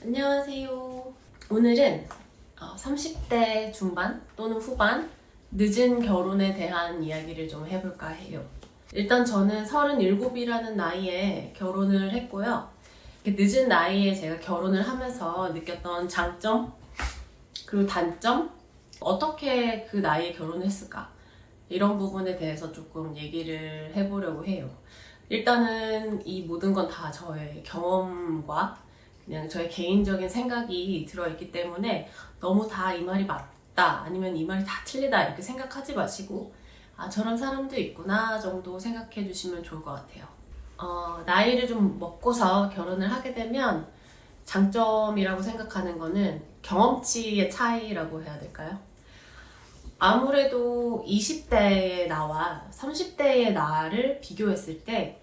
안녕하세요. 오늘은 30대 중반 또는 후반 늦은 결혼에 대한 이야기를 좀 해볼까 해요. 일단 저는 37이라는 나이에 결혼을 했고요. 늦은 나이에 제가 결혼을 하면서 느꼈던 장점 그리고 단점, 어떻게 그 나이에 결혼을 했을까, 이런 부분에 대해서 조금 얘기를 해보려고 해요. 일단은 이 모든 건 다 저의 경험과 그냥 저의 개인적인 생각이 들어있기 때문에 너무 다 이 말이 맞다 아니면 이 말이 다 틀리다 이렇게 생각하지 마시고, 아, 저런 사람도 있구나 정도 생각해 주시면 좋을 것 같아요. 나이를 좀 먹고서 결혼을 하게 되면 장점이라고 생각하는 거는 경험치의 차이라고 해야 될까요? 아무래도 20대의 나와 30대의 나를 비교했을 때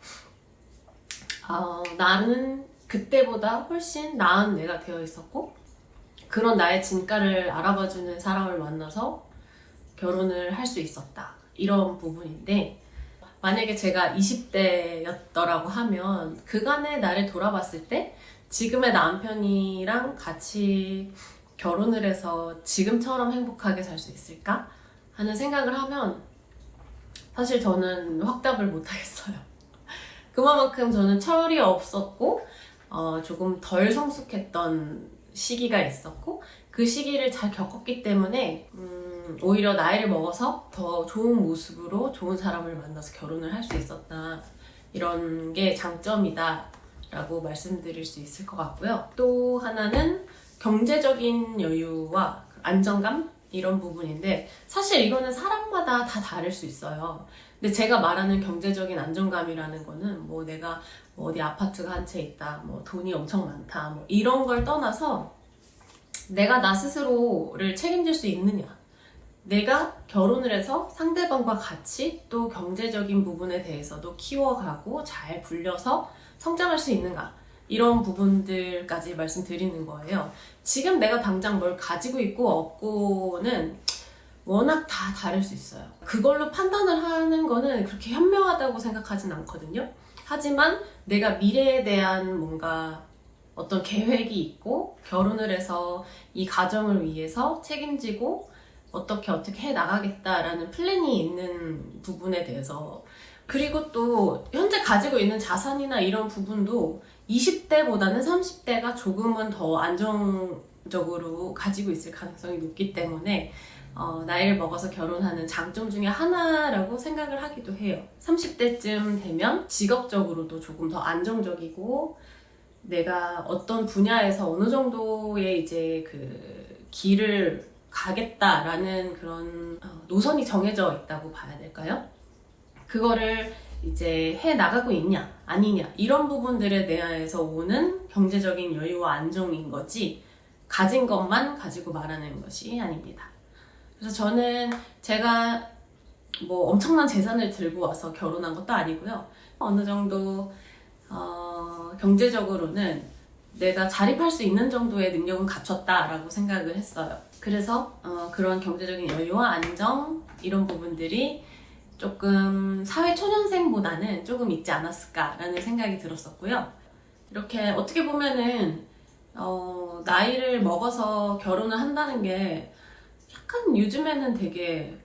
나는 그때보다 훨씬 나은 내가 되어 있었고, 그런 나의 진가를 알아봐주는 사람을 만나서 결혼을 할 수 있었다, 이런 부분인데, 만약에 제가 20대였더라고 하면 그간의 나를 돌아봤을 때 지금의 남편이랑 같이 결혼을 해서 지금처럼 행복하게 살 수 있을까 하는 생각을 하면 사실 저는 확답을 못하겠어요. 그만큼 저는 철이 없었고 조금 덜 성숙했던 시기가 있었고, 그 시기를 잘 겪었기 때문에 오히려 나이를 먹어서 더 좋은 모습으로 좋은 사람을 만나서 결혼을 할 수 있었다, 이런 게 장점이다 라고 말씀드릴 수 있을 것 같고요. 또 하나는 경제적인 여유와 안정감, 이런 부분인데, 사실 이거는 사람마다 다 다를 수 있어요. 근데 제가 말하는 경제적인 안정감이라는 거는 뭐 내가 뭐 어디 아파트가 한 채 있다, 뭐 돈이 엄청 많다, 뭐 이런 걸 떠나서 내가 나 스스로를 책임질 수 있느냐, 내가 결혼을 해서 상대방과 같이 또 경제적인 부분에 대해서도 키워가고 잘 굴려서 성장할 수 있는가, 이런 부분들까지 말씀드리는 거예요. 지금 내가 당장 뭘 가지고 있고 없고는 워낙 다 다를 수 있어요. 그걸로 판단을 하는 거는 그렇게 현명하다고 생각하진 않거든요. 하지만 내가 미래에 대한 뭔가 어떤 계획이 있고, 결혼을 해서 이 가정을 위해서 책임지고 어떻게 해 나가겠다라는 플랜이 있는 부분에 대해서, 그리고 또 현재 가지고 있는 자산이나 이런 부분도 20대보다는 30대가 조금은 더 안정적으로 가지고 있을 가능성이 높기 때문에 나이를 먹어서 결혼하는 장점 중에 하나라고 생각을 하기도 해요. 30대쯤 되면 직업적으로도 조금 더 안정적이고, 내가 어떤 분야에서 어느 정도의 이제 그 길을 가겠다라는 그런 노선이 정해져 있다고 봐야 될까요? 그거를 이제 해 나가고 있냐 아니냐, 이런 부분들에 대해서 오는 경제적인 여유와 안정인 거지, 가진 것만 가지고 말하는 것이 아닙니다. 그래서 저는 제가 뭐 엄청난 재산을 들고 와서 결혼한 것도 아니고요. 어느 정도 경제적으로는 내가 자립할 수 있는 정도의 능력은 갖췄다라고 생각을 했어요. 그래서 그런 경제적인 여유와 안정, 이런 부분들이 조금 사회 초년생보다는 조금 있지 않았을까라는 생각이 들었었고요. 이렇게 어떻게 보면은 나이를 먹어서 결혼을 한다는 게 약간 요즘에는 되게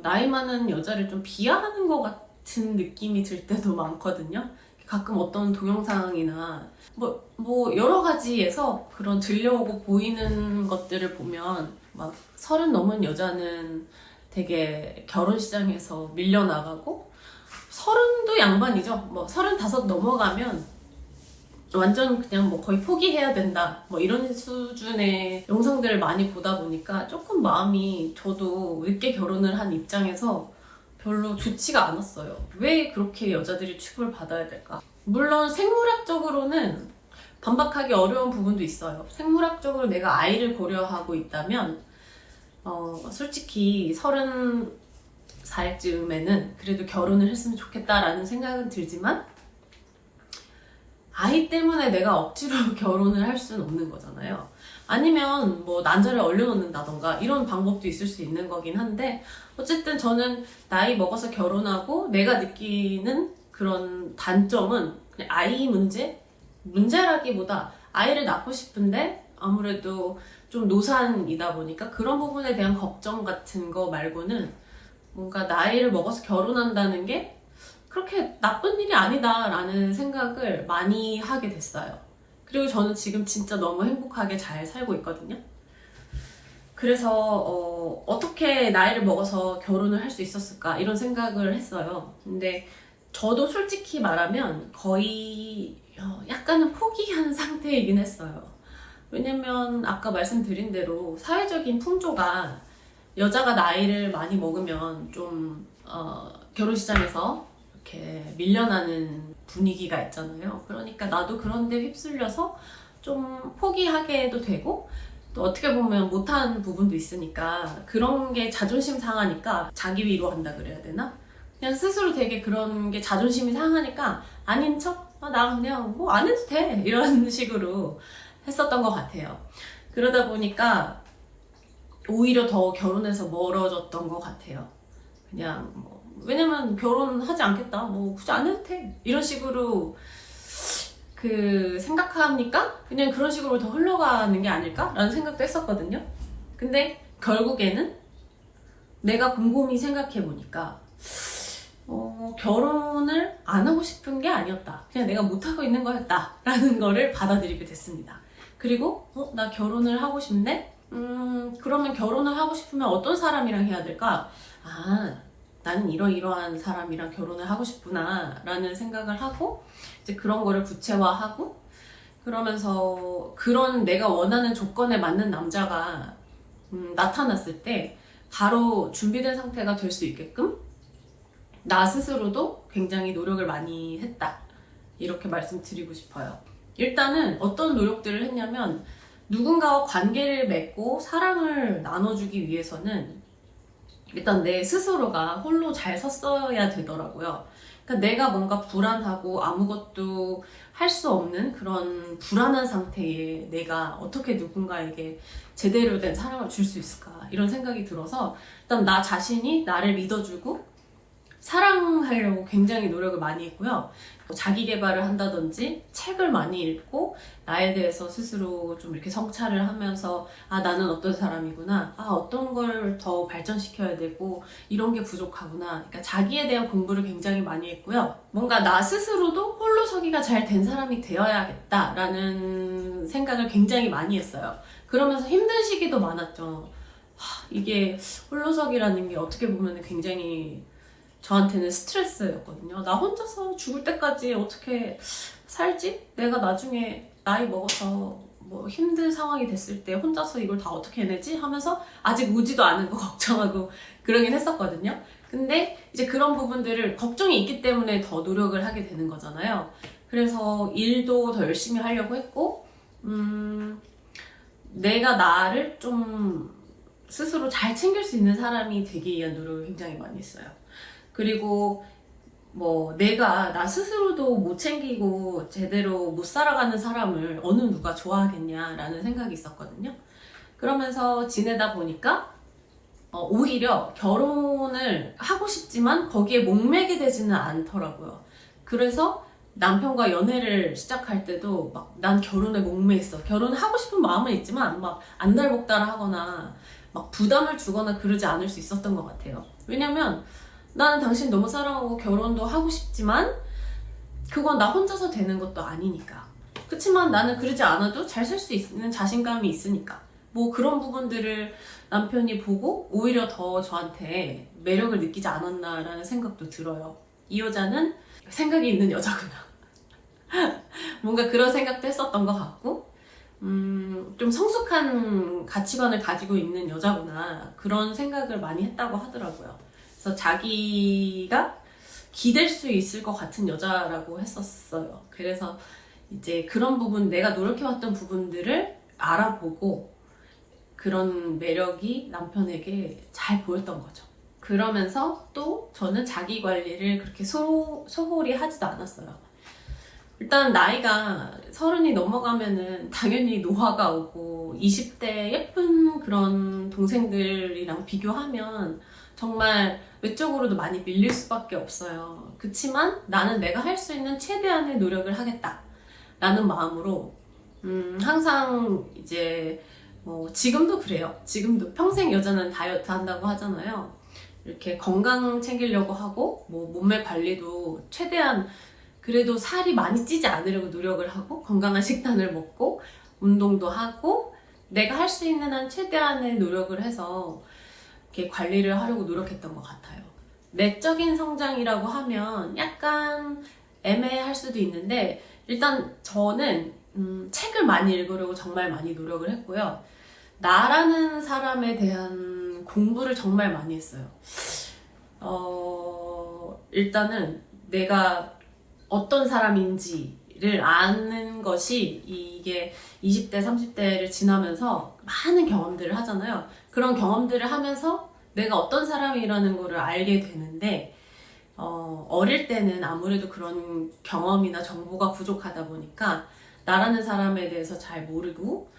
나이 많은 여자를 좀 비하하는 것 같은 느낌이 들 때도 많거든요. 가끔 어떤 동영상이나 뭐 여러 가지에서 그런 들려오고 보이는 것들을 보면 막 30 넘은 여자는 되게 결혼 시장에서 밀려나가고, 30도 양반이죠. 뭐 35 넘어가면 완전 그냥 뭐 거의 포기해야 된다, 뭐 이런 수준의 영상들을 많이 보다 보니까 조금 마음이, 저도 늦게 결혼을 한 입장에서 별로 좋지가 않았어요. 왜 그렇게 여자들이 취급을 받아야 될까? 물론 생물학적으로는 반박하기 어려운 부분도 있어요. 생물학적으로 내가 아이를 고려하고 있다면 솔직히 30살쯤에는 그래도 결혼을 했으면 좋겠다라는 생각은 들지만, 아이 때문에 내가 억지로 결혼을 할 수는 없는 거잖아요. 아니면 뭐 난자를 얼려놓는다던가 이런 방법도 있을 수 있는 거긴 한데, 어쨌든 저는 나이 먹어서 결혼하고 내가 느끼는 그런 단점은 그냥 아이 문제라기보다 아이를 낳고 싶은데 아무래도 좀 노산이다 보니까 그런 부분에 대한 걱정 같은 거 말고는 뭔가 나이를 먹어서 결혼한다는 게 그렇게 나쁜 일이 아니다라는 생각을 많이 하게 됐어요. 그리고 저는 지금 진짜 너무 행복하게 잘 살고 있거든요. 그래서 어떻게 나이를 먹어서 결혼을 할 수 있었을까 이런 생각을 했어요. 근데 저도 솔직히 말하면 거의 약간은 포기한 상태이긴 했어요. 왜냐면 아까 말씀드린 대로 사회적인 풍조가 여자가 나이를 많이 먹으면 좀 결혼 시장에서 이렇게 밀려나는 분위기가 있잖아요. 그러니까 나도 그런 데 휩쓸려서 좀 포기하게도 되고 또 어떻게 보면 못한 부분도 있으니까 그런 게 자존심 상하니까 자기 위로한다 그래야 되나? 그냥 스스로 되게 그런 게 자존심이 상하니까 아닌 척? 나 그냥 뭐 안 해도 돼 이런 식으로 했었던 것 같아요. 그러다 보니까 오히려 더 결혼해서 멀어졌던 것 같아요. 그냥 뭐 왜냐면 결혼하지 않겠다 뭐 굳이 안 해도 돼 이런 식으로 생각하니까 그냥 그런 식으로 더 흘러가는 게 아닐까? 라는 생각도 했었거든요. 근데 결국에는 내가 곰곰이 생각해보니까 결혼을 안 하고 싶은 게 아니었다. 그냥 내가 못하고 있는 거였다. 라는 거를 받아들이게 됐습니다. 그리고 나 결혼을 하고 싶네? 그러면 결혼을 하고 싶으면 어떤 사람이랑 해야 될까? 나는 이러이러한 사람이랑 결혼을 하고 싶구나 라는 생각을 하고 이제 그런 거를 구체화하고 그러면서 그런 내가 원하는 조건에 맞는 남자가 나타났을 때 바로 준비된 상태가 될 수 있게끔 나 스스로도 굉장히 노력을 많이 했다 이렇게 말씀드리고 싶어요. 일단은 어떤 노력들을 했냐면 누군가와 관계를 맺고 사랑을 나눠주기 위해서는 일단 내 스스로가 홀로 잘 섰어야 되더라고요. 그러니까 내가 뭔가 불안하고 아무것도 할 수 없는 그런 불안한 상태에 내가 어떻게 누군가에게 제대로 된 사랑을 줄 수 있을까 이런 생각이 들어서 일단 나 자신이 나를 믿어주고 사랑하려고 굉장히 노력을 많이 했고요. 자기 개발을 한다든지 책을 많이 읽고 나에 대해서 스스로 좀 이렇게 성찰을 하면서 나는 어떤 사람이구나, 어떤 걸 더 발전시켜야 되고 이런 게 부족하구나. 그러니까 자기에 대한 공부를 굉장히 많이 했고요. 뭔가 나 스스로도 홀로서기가 잘 된 사람이 되어야겠다라는 생각을 굉장히 많이 했어요. 그러면서 힘든 시기도 많았죠. 이게 홀로서기라는 게 어떻게 보면 굉장히 저한테는 스트레스였거든요. 나 혼자서 죽을 때까지 어떻게 살지? 내가 나중에 나이 먹어서 뭐 힘든 상황이 됐을 때 혼자서 이걸 다 어떻게 해내지? 하면서 아직 오지도 않은 거 걱정하고 그러긴 했었거든요. 근데 이제 그런 부분들을 걱정이 있기 때문에 더 노력을 하게 되는 거잖아요. 그래서 일도 더 열심히 하려고 했고 내가 나를 좀 스스로 잘 챙길 수 있는 사람이 되기 위한 노력을 굉장히 많이 했어요. 그리고 뭐 내가 나 스스로도 못 챙기고 제대로 못 살아가는 사람을 어느 누가 좋아하겠냐라는 생각이 있었거든요. 그러면서 지내다 보니까 오히려 결혼을 하고 싶지만 거기에 목매게 되지는 않더라고요. 그래서 남편과 연애를 시작할 때도 막 난 결혼에 목매있어. 결혼하고 싶은 마음은 있지만 막 안달복달 하거나 막 부담을 주거나 그러지 않을 수 있었던 것 같아요. 왜냐면 나는 당신 너무 사랑하고 결혼도 하고 싶지만 그건 나 혼자서 되는 것도 아니니까. 그치만 나는 그러지 않아도 잘 살 수 있는 자신감이 있으니까. 뭐 그런 부분들을 남편이 보고 오히려 더 저한테 매력을 느끼지 않았나라는 생각도 들어요. 이 여자는 생각이 있는 여자구나. 뭔가 그런 생각도 했었던 것 같고 좀 성숙한 가치관을 가지고 있는 여자구나 그런 생각을 많이 했다고 하더라고요. 그래서 자기가 기댈 수 있을 것 같은 여자라고 했었어요. 그래서 이제 그런 부분, 내가 노력해왔던 부분들을 알아보고 그런 매력이 남편에게 잘 보였던 거죠. 그러면서 또 저는 자기 관리를 그렇게 소홀히 하지도 않았어요. 일단 나이가 30이 넘어가면은 당연히 노화가 오고 20대 예쁜 그런 동생들이랑 비교하면 정말 외적으로도 많이 밀릴 수밖에 없어요. 그치만 나는 내가 할 수 있는 최대한의 노력을 하겠다 라는 마음으로 항상 이제 뭐 지금도 그래요. 지금도 평생 여자는 다이어트 한다고 하잖아요. 이렇게 건강 챙기려고 하고 뭐 몸매 관리도 최대한 그래도 살이 많이 찌지 않으려고 노력을 하고 건강한 식단을 먹고 운동도 하고 내가 할 수 있는 한 최대한의 노력을 해서 이렇게 관리를 하려고 노력했던 것 같아요. 내적인 성장이라고 하면 약간 애매할 수도 있는데 일단 저는 책을 많이 읽으려고 정말 많이 노력을 했고요. 나라는 사람에 대한 공부를 정말 많이 했어요. 일단은 내가 어떤 사람인지를 아는 것이 이게 20대, 30대를 지나면서 많은 경험들을 하잖아요. 그런 경험들을 하면서 내가 어떤 사람이라는 거를 알게 되는데 어릴 때는 아무래도 그런 경험이나 정보가 부족하다 보니까 나라는 사람에 대해서 잘 모르고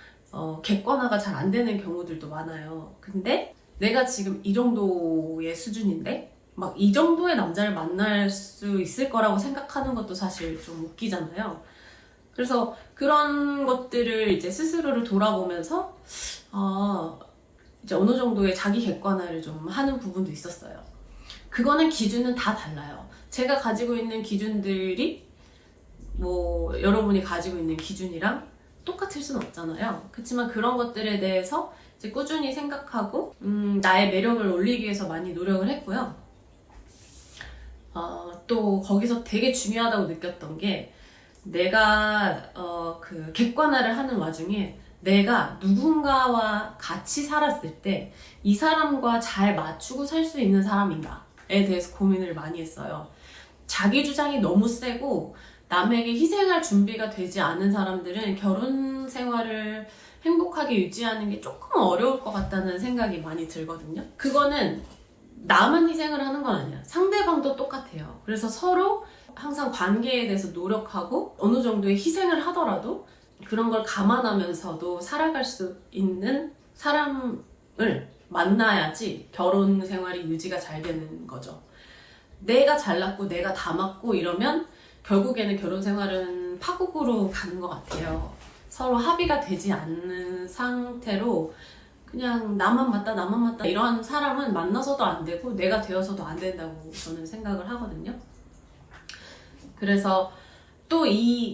객관화가 잘 안 되는 경우들도 많아요. 근데 내가 지금 이 정도의 수준인데 막 이 정도의 남자를 만날 수 있을 거라고 생각하는 것도 사실 좀 웃기잖아요. 그래서 그런 것들을 이제 스스로를 돌아보면서 이제 어느 정도의 자기 객관화를 좀 하는 부분도 있었어요. 그거는 기준은 다 달라요. 제가 가지고 있는 기준들이 뭐 여러분이 가지고 있는 기준이랑 똑같을 순 없잖아요. 그렇지만 그런 것들에 대해서 이제 꾸준히 생각하고 나의 매력을 올리기 위해서 많이 노력을 했고요. 또 거기서 되게 중요하다고 느꼈던 게 내가 그 객관화를 하는 와중에 내가 누군가와 같이 살았을 때 이 사람과 잘 맞추고 살 수 있는 사람인가에 대해서 고민을 많이 했어요. 자기 주장이 너무 세고 남에게 희생할 준비가 되지 않은 사람들은 결혼 생활을 행복하게 유지하는 게 조금 어려울 것 같다는 생각이 많이 들거든요. 그거는 나만 희생을 하는 건 아니야. 상대방도 똑같아요. 그래서 서로 항상 관계에 대해서 노력하고 어느 정도의 희생을 하더라도 그런 걸 감안하면서도 살아갈 수 있는 사람을 만나야지 결혼 생활이 유지가 잘 되는 거죠. 내가 잘났고 내가 다 맞고 이러면 결국에는 결혼 생활은 파국으로 가는 것 같아요. 서로 합의가 되지 않는 상태로 그냥 나만 맞다 이런 사람은 만나서도 안 되고 내가 되어서도 안 된다고 저는 생각을 하거든요. 그래서 또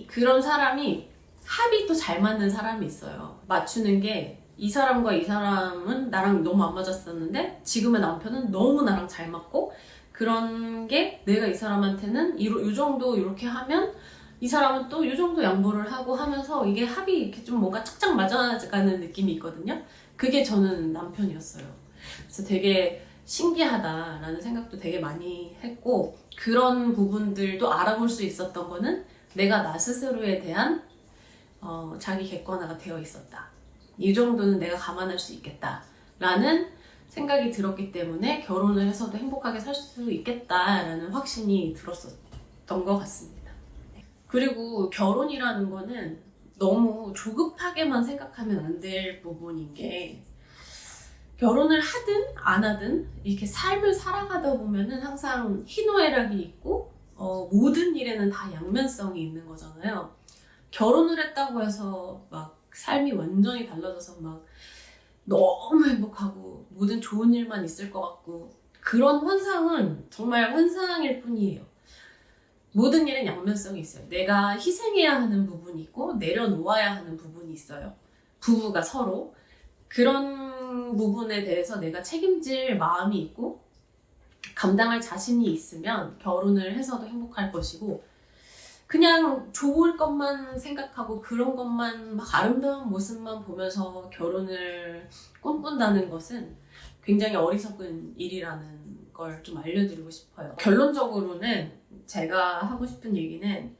그런 사람이 합이 또 잘 맞는 사람이 있어요. 맞추는 게 이 사람과 이 사람은 나랑 너무 안 맞았었는데 지금의 남편은 너무 나랑 잘 맞고 그런 게 내가 이 사람한테는 이 정도 이렇게 하면 이 사람은 또 이 정도 양보를 하고 하면서 이게 합이 이렇게 좀 뭔가 착착 맞아가는 느낌이 있거든요. 그게 저는 남편이었어요. 그래서 되게 신기하다라는 생각도 되게 많이 했고 그런 부분들도 알아볼 수 있었던 거는 내가 나 스스로에 대한 자기 객관화가 되어 있었다. 이 정도는 내가 감안할 수 있겠다라는 생각이 들었기 때문에 결혼을 해서도 행복하게 살 수 있겠다라는 확신이 들었었던 것 같습니다. 그리고 결혼이라는 거는 너무 조급하게만 생각하면 안 될 부분인 게 결혼을 하든 안 하든 이렇게 삶을 살아가다 보면은 항상 희노애락이 있고 모든 일에는 다 양면성이 있는 거잖아요. 결혼을 했다고 해서 막 삶이 완전히 달라져서 막 너무 행복하고 모든 좋은 일만 있을 것 같고 그런 환상은 정말 환상일 뿐이에요. 모든 일은 양면성이 있어요. 내가 희생해야 하는 부분이 있고 내려놓아야 하는 부분이 있어요. 부부가 서로 그런 부분에 대해서 내가 책임질 마음이 있고 감당할 자신이 있으면 결혼을 해서도 행복할 것이고 그냥 좋을 것만 생각하고 그런 것만 막 아름다운 모습만 보면서 결혼을 꿈꾼다는 것은 굉장히 어리석은 일이라는 걸 좀 알려드리고 싶어요. 결론적으로는 제가 하고 싶은 얘기는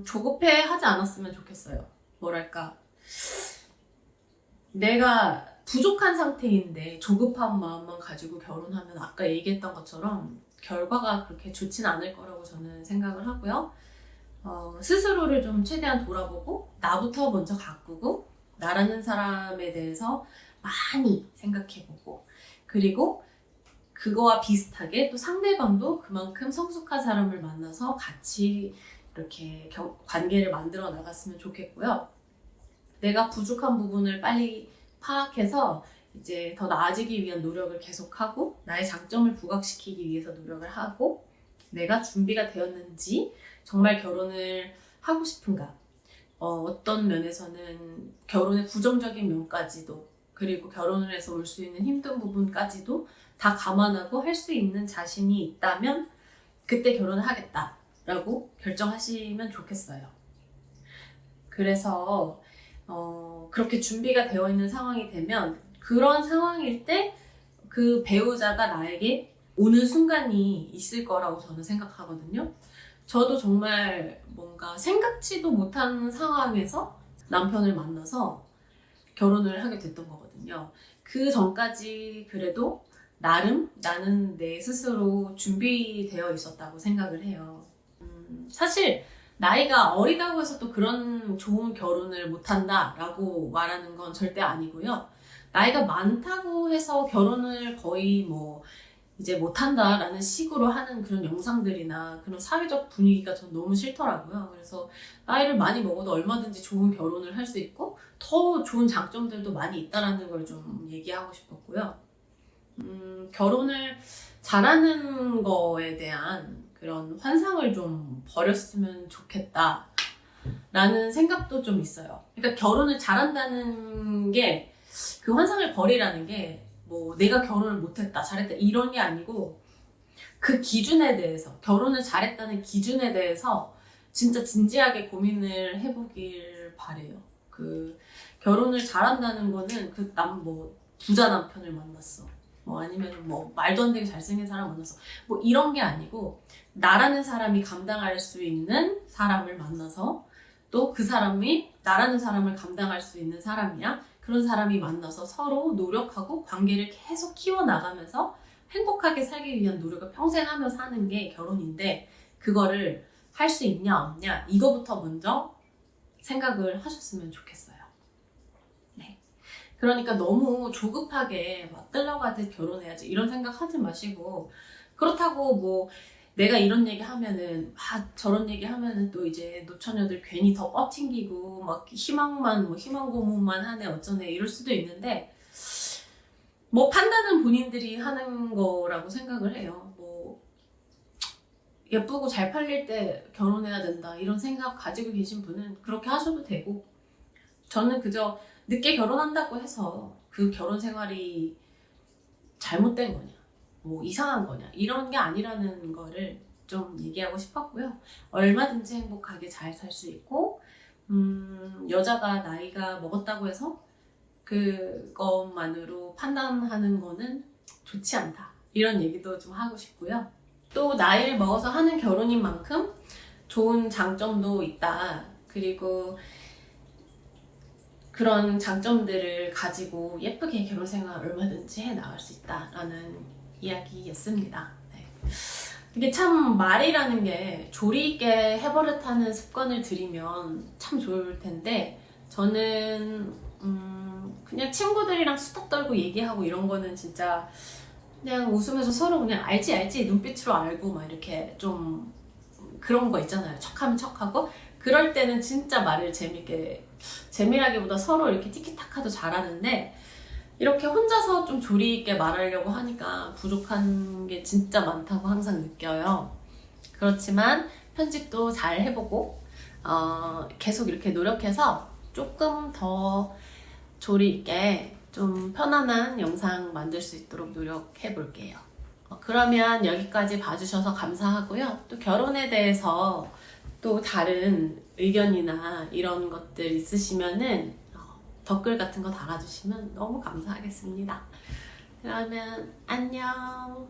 조급해 하지 않았으면 좋겠어요. 뭐랄까 내가 부족한 상태인데 조급한 마음만 가지고 결혼하면 아까 얘기했던 것처럼 결과가 그렇게 좋진 않을 거라고 저는 생각을 하고요. 스스로를 좀 최대한 돌아보고 나부터 먼저 가꾸고 나라는 사람에 대해서 많이 생각해보고 그리고 그거와 비슷하게 또 상대방도 그만큼 성숙한 사람을 만나서 같이 이렇게 관계를 만들어 나갔으면 좋겠고요. 내가 부족한 부분을 빨리 파악해서 이제 더 나아지기 위한 노력을 계속하고 나의 장점을 부각시키기 위해서 노력을 하고 내가 준비가 되었는지 정말 결혼을 하고 싶은가 어떤 면에서는 결혼의 부정적인 면까지도 그리고 결혼을 해서 올 수 있는 힘든 부분까지도 다 감안하고 할 수 있는 자신이 있다면 그때 결혼을 하겠다라고 결정하시면 좋겠어요. 그래서 그렇게 준비가 되어 있는 상황이 되면 그런 상황일 때 그 배우자가 나에게 오는 순간이 있을 거라고 저는 생각하거든요. 저도 정말 뭔가 생각지도 못한 상황에서 남편을 만나서 결혼을 하게 됐던 거거든요. 그 전까지 그래도 나름 나는 내 스스로 준비되어 있었다고 생각을 해요. 사실 나이가 어리다고 해서 또 그런 좋은 결혼을 못한다라고 말하는 건 절대 아니고요. 나이가 많다고 해서 결혼을 거의 뭐 이제 못한다라는 식으로 하는 그런 영상들이나 그런 사회적 분위기가 전 너무 싫더라고요. 그래서 나이를 많이 먹어도 얼마든지 좋은 결혼을 할 수 있고 더 좋은 장점들도 많이 있다라는 걸 좀 얘기하고 싶었고요. 결혼을 잘하는 거에 대한 그런 환상을 좀 버렸으면 좋겠다 라는 생각도 좀 있어요. 그러니까 결혼을 잘한다는 게 그 환상을 버리라는 게 뭐 내가 결혼을 못했다 잘했다 이런 게 아니고 그 기준에 대해서 결혼을 잘했다는 기준에 대해서 진짜 진지하게 고민을 해보길 바래요. 그 결혼을 잘한다는 거는 그 뭐 부자 남편을 만났어 뭐 아니면 뭐 말도 안 되게 잘생긴 사람 만났어 뭐 이런 게 아니고 나라는 사람이 감당할 수 있는 사람을 만나서 또 그 사람이 나라는 사람을 감당할 수 있는 사람이야. 그런 사람이 만나서 서로 노력하고 관계를 계속 키워나가면서 행복하게 살기 위한 노력을 평생 하며 사는 게 결혼인데 그거를 할 수 있냐 없냐 이거부터 먼저 생각을 하셨으면 좋겠어요. 네. 그러니까 너무 조급하게 막 끌려가듯 결혼해야지 이런 생각 하지 마시고 그렇다고 뭐 내가 이런 얘기 하면은 저런 얘기 하면은 또 이제 노처녀들 괜히 더 뻗팅기고 막 희망만 뭐 희망 고문만 하네 어쩌네 이럴 수도 있는데 뭐 판단은 본인들이 하는 거라고 생각을 해요. 뭐 예쁘고 잘 팔릴 때 결혼해야 된다 이런 생각 가지고 계신 분은 그렇게 하셔도 되고 저는 그저 늦게 결혼한다고 해서 그 결혼 생활이 잘못된 거냐 뭐 이상한 거냐 이런 게 아니라는 거를 좀 얘기하고 싶었고요. 얼마든지 행복하게 잘 살 수 있고 여자가 나이가 먹었다고 해서 그것만으로 판단하는 거는 좋지 않다 이런 얘기도 좀 하고 싶고요. 또 나이를 먹어서 하는 결혼인 만큼 좋은 장점도 있다. 그리고 그런 장점들을 가지고 예쁘게 결혼 생활 얼마든지 해 나갈 수 있다라는 이야기였습니다. 네. 이게 참 말이라는 게 조리 있게 해버릇하는 습관을 들이면 참 좋을 텐데 저는 그냥 친구들이랑 수다 떨고 얘기하고 이런 거는 진짜 그냥 웃으면서 서로 그냥 알지 눈빛으로 알고 막 이렇게 좀 그런 거 있잖아요. 척하면 척하고 그럴 때는 진짜 말을 재미라기보다 서로 이렇게 티키타카도 잘하는데 이렇게 혼자서 좀 조리 있게 말하려고 하니까 부족한 게 진짜 많다고 항상 느껴요. 그렇지만 편집도 잘 해보고 계속 이렇게 노력해서 조금 더 조리 있게 좀 편안한 영상 만들 수 있도록 노력해 볼게요. 그러면 여기까지 봐주셔서 감사하고요. 또 결혼에 대해서 또 다른 의견이나 이런 것들 있으시면은 댓글 같은 거 달아주시면 너무 감사하겠습니다. 그러면 안녕.